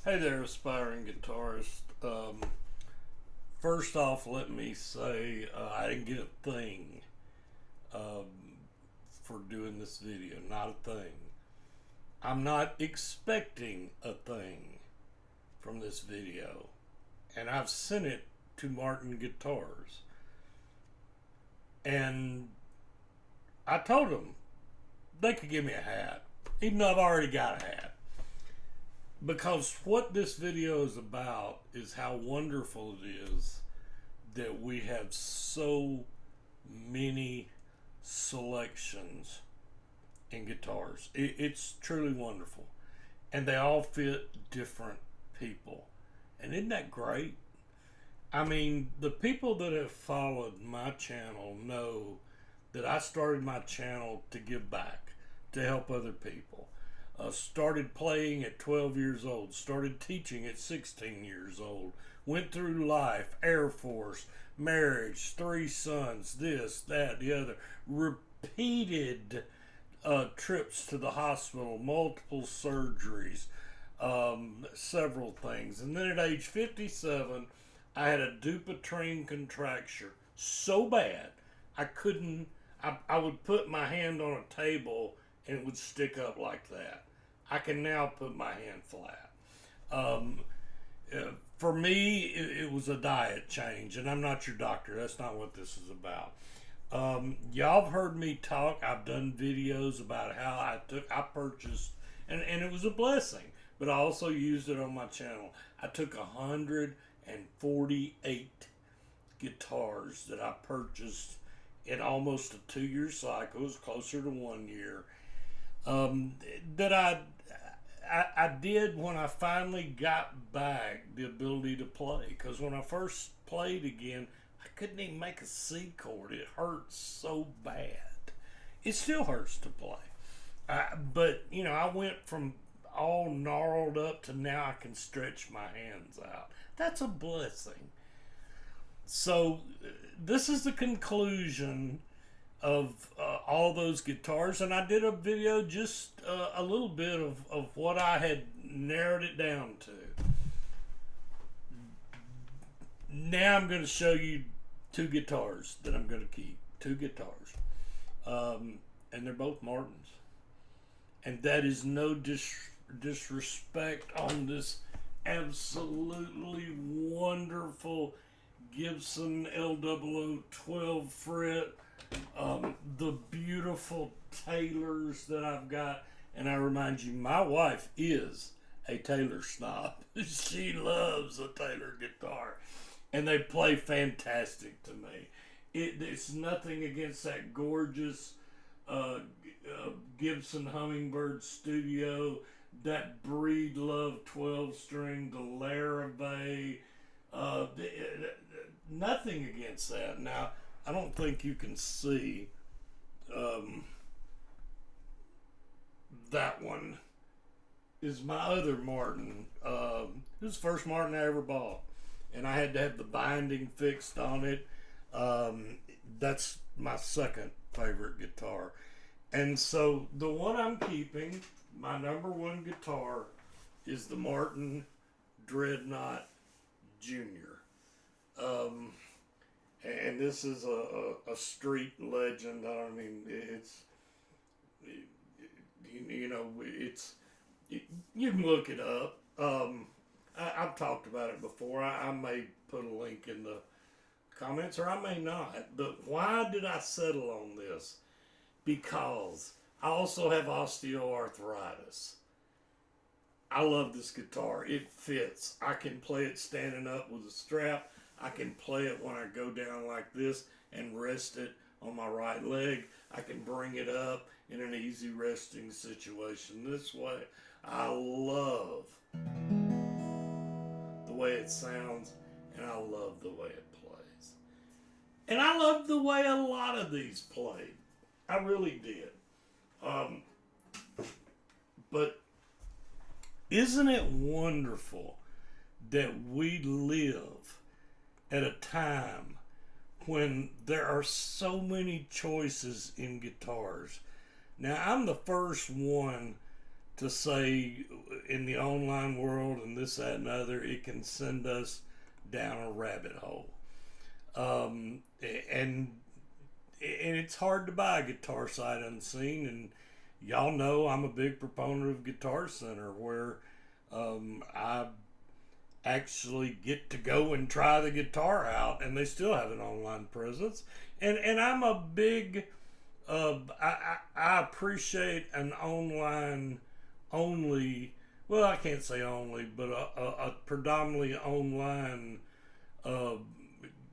Hey there, aspiring guitarist. First off, let me say I didn't get a thing um, for doing this video. Not a thing. I'm not expecting a thing from this video. And I've sent it to Martin Guitars. And I told them they could give me a hat, even though I've already got a hat. Because what this video is about is how wonderful it is that we have so many selections in guitars. It's truly wonderful. And they all fit different people. And isn't that great? I mean, the people that have followed my channel know that I started my channel to give back, to help other people. Started playing at 12 years old, started teaching at 16 years old, went through life, Air Force, marriage, 3 sons, this, that, the other, repeated trips to the hospital, multiple surgeries, several things. And then at age 57, I had a Dupuytren contracture so bad I couldn't, I would put my hand on a table and it would stick up like that. I can now put my hand flat. Um, for me, it was a diet change, and I'm not your doctor. That's not what this is about. Y'all have heard me talk. I've done videos about how I purchased, and it was a blessing, but I also used it on my channel. I took 148 guitars that I purchased in almost a 2 year cycle. It was closer to 1 year. That I did when I finally got back the ability to play. Because when I first played again, I couldn't even make a C chord. It hurts so bad. It still hurts to play. But, you know, I went from all gnarled up to now I can stretch my hands out. That's a blessing. So, this is the conclusion of all those guitars, and I did a video just a little bit of what I had narrowed it down to. Now I'm going to show you two guitars that I'm going to keep. Two guitars. And they're both Martins. And that is no disrespect on this absolutely wonderful Gibson L0012 fret. The beautiful Taylors that I've got. And I remind you, my wife is a Taylor snob. She loves a Taylor guitar. And they play fantastic to me. It's nothing against that gorgeous Gibson Hummingbird Studio, that Breedlove 12 string, the Larrabee. Nothing against that. Now, I don't think you can see that one is my other Martin. It was the first Martin I ever bought, and I had to have the binding fixed on it. That's my second favorite guitar. And so the one I'm keeping, my number one guitar, is the Martin Dreadnought Junior. And this is a street legend. I mean, it's, you know, you can look it up. I've talked about it before. I may put a link in the comments, or I may not. But why did I settle on this? Because I also have osteoarthritis. I love this guitar. It fits. I can play it standing up with a strap. I can play it when I go down like this and rest it on my right leg. I can bring it up in an easy resting situation. This way, I love the way it sounds, and I love the way it plays. And I love the way a lot of these played. I really did. But isn't it wonderful that we live at a time when there are so many choices in guitars? Now, I'm the first one to say in the online world and this, that, and other, it can send us down a rabbit hole. And it's hard to buy a guitar sight unseen. And y'all know I'm a big proponent of Guitar Center, where I actually get to go and try the guitar out, and they still have an online presence. And I'm a big, I appreciate an online only, well, I can't say only, but a predominantly online uh,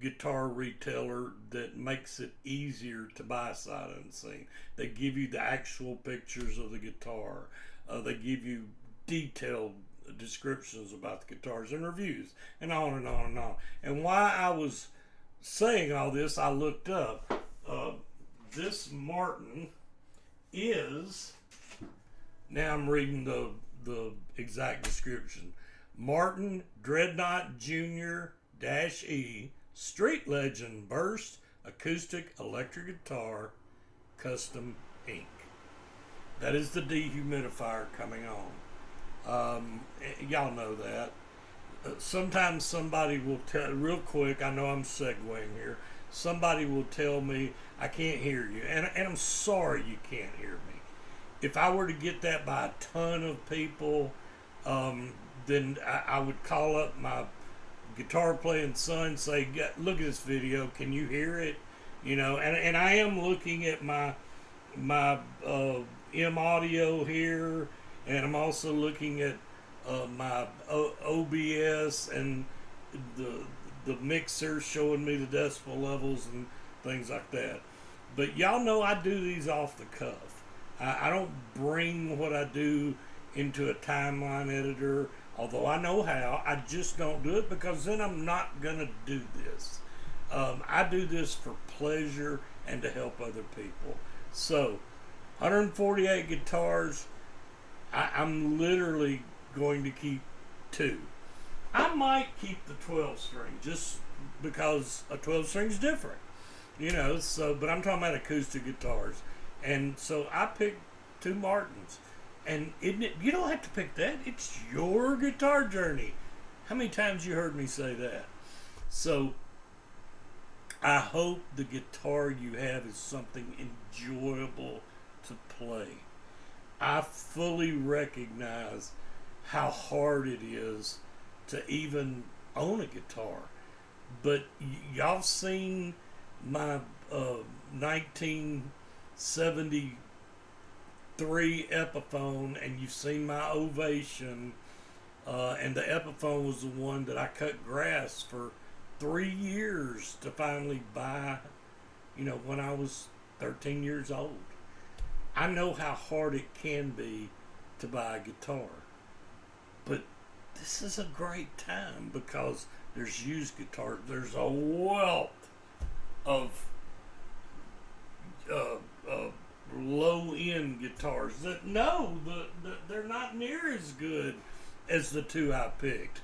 guitar retailer that makes it easier to buy sight unseen. They give you the actual pictures of the guitar. They give you detailed descriptions about the guitars and reviews, and on and on and on. And while I was saying all this, I looked up. This Martin is, now I'm reading the exact description. Martin Dreadnought Junior -E Street Legend Burst Acoustic Electric Guitar Custom Ink. That is the dehumidifier coming on. Y'all know that. Sometimes somebody will tell, real quick, I know I'm segueing here, somebody will tell me, I can't hear you. And I'm sorry you can't hear me. If I were to get that by a ton of people, then I would call up my guitar playing son, say, look at this video, can you hear it? You know, and I am looking at my M audio here, and I'm also looking at my OBS and the mixer showing me the decibel levels and things like that. But y'all know I do these off the cuff. I don't bring what I do into a timeline editor, although I know how. I just don't do it, because then I'm not going to do this. I do this for pleasure and to help other people. So, 148 guitars. I'm literally going to keep 2. I might keep the 12 string just because a 12 string is different, you know. So, but I'm talking about acoustic guitars, and so I picked 2 Martins. And isn't it, you don't have to pick that. It's your guitar journey. How many times you heard me say that? So I hope the guitar you have is something enjoyable to play. I fully recognize how hard it is to even own a guitar. But y'all seen my 1973 Epiphone, and you've seen my Ovation, and the Epiphone was the one that I cut grass for 3 years to finally buy, you know, when I was 13 years old. I know how hard it can be to buy a guitar, but this is a great time because there's used guitars. There's a wealth of low-end guitars that they're not near as good as the 2 I picked,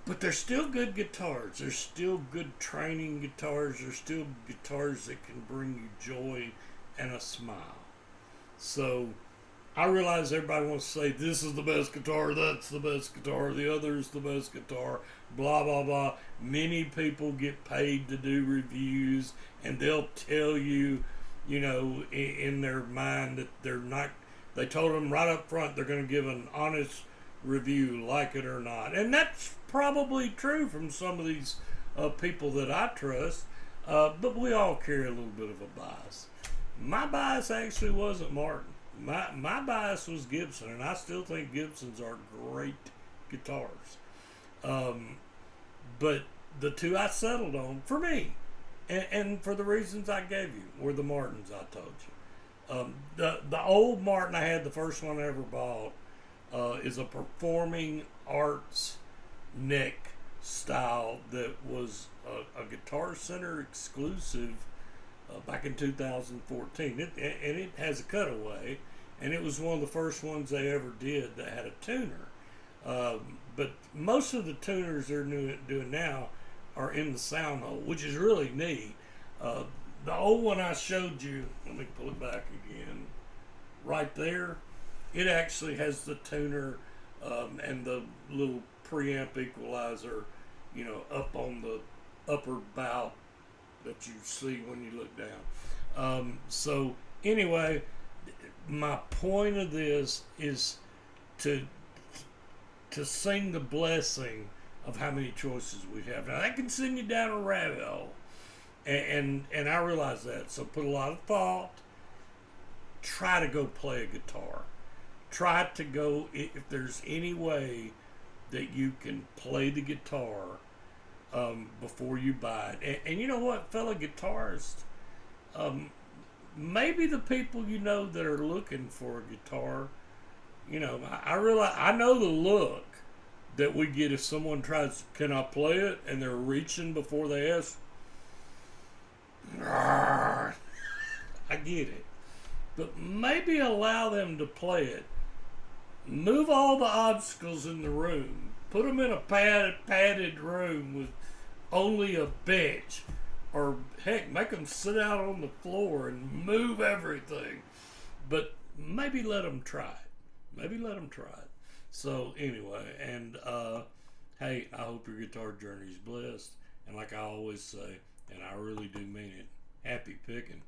but they're still good guitars. They're still good training guitars. They're still guitars that can bring you joy and a smile. So I realize everybody wants to say this is the best guitar, that's the best guitar, the other is the best guitar, blah blah blah. Many people get paid to do reviews, and they'll tell you, you know, in their mind that they're not, they told them right up front they're going to give an honest review, like it or not. And that's probably true from some of these people that I trust, but we all carry a little bit of a bias. My bias actually wasn't Martin. My bias was Gibson, and I still think Gibsons are great guitars. But the 2 I settled on, for me, and for the reasons I gave you, were the Martins I told you. The old Martin I had, the first one I ever bought, is a Performing Arts neck style that was a Guitar Center exclusive back in 2014. It has a cutaway, and it was one of the first ones they ever did that had a tuner. But most of the tuners they're doing now are in the sound hole, which is really neat. The old one I showed you, let me pull it back again, right there, it actually has the tuner and the little preamp equalizer, up on the upper bow that you see when you look down. So anyway, my point of this is to sing the blessing of how many choices we have. Now that can send you down a rabbit hole, and I realize that. So put a lot of thought. Try to go play a guitar. Try to go, if there's any way that you can play the guitar before you buy it. And you know what, fellow guitarists, maybe the people that are looking for a guitar, I realize, I know the look that we get if someone tries, can I play it? And they're reaching before they ask. I get it. But maybe allow them to play it. Move all the obstacles in the room. Put them in a padded room with only a bench. Or heck, make them sit out on the floor and move everything. But maybe let them try it. Maybe let them try it. So anyway, and hey, I hope your guitar journey is blessed. And like I always say, and I really do mean it, happy picking.